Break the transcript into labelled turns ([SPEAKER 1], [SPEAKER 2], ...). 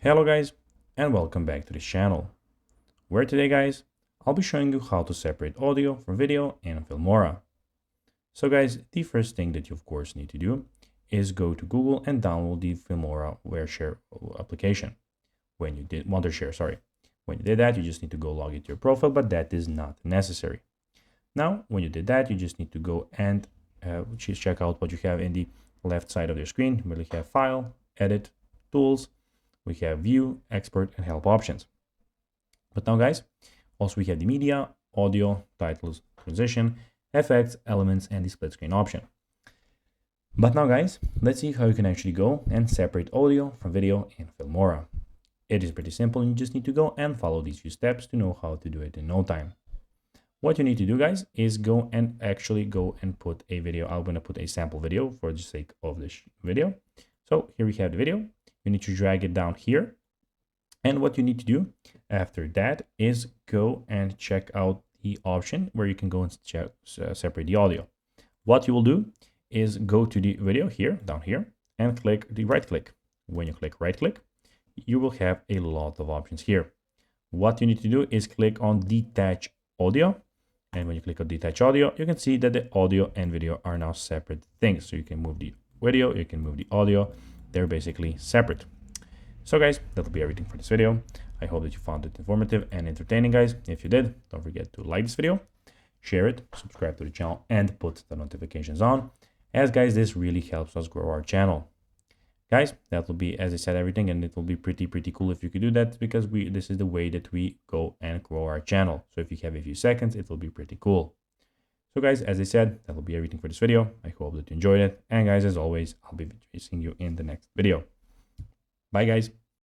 [SPEAKER 1] Hello guys, and welcome back to this channel, where today guys, I'll be showing you how to separate audio from video in Filmora. So guys, the first thing that you of course need to do is go to Google and download the Filmora share application. When you did When you did that, you just need to go log into your profile, but that is not necessary. Now, when you did that, you just need to go and check out what you have in the left side of your screen. We have File, Edit, Tools. We have View, Export, and Help options. But now, guys, also we have the Media, Audio, Titles, Transition, Effects, Elements, and the Split Screen option. But now, guys, let's see how you can actually go and separate audio from video in Filmora. It is pretty simple, and you just need to go and follow these few steps to know how to do it in no time. What you need to do, guys, is go and put a video. I'm going to put a sample video for the sake of this video. So here we have the video. You need to drag it down here. And what you need to do after that is go and check out the option where you can go and separate the audio. What you will do is go to the video here, down here, and click the right click. When you click right click, you will have a lot of options here. What you need to do is click on detach audio. And when you click on detach audio, you can see that the audio and video are now separate things. So you can move the video, you can move the audio. They're basically separate. So guys, that'll be everything for this video. I hope that you found it informative and entertaining, guys. If you did, don't forget to like this video, share it, subscribe to the channel, and put the notifications on, as guys, this really helps us grow our channel. Guys, that will be, as I said, everything, and it will be pretty cool if you could do that, because this is the way that we go and grow our channel. So if you have a few seconds, it will be pretty cool. So guys, as I said, that will be everything for this video. I hope that you enjoyed it. And guys, as always, I'll be seeing you in the next video. Bye guys.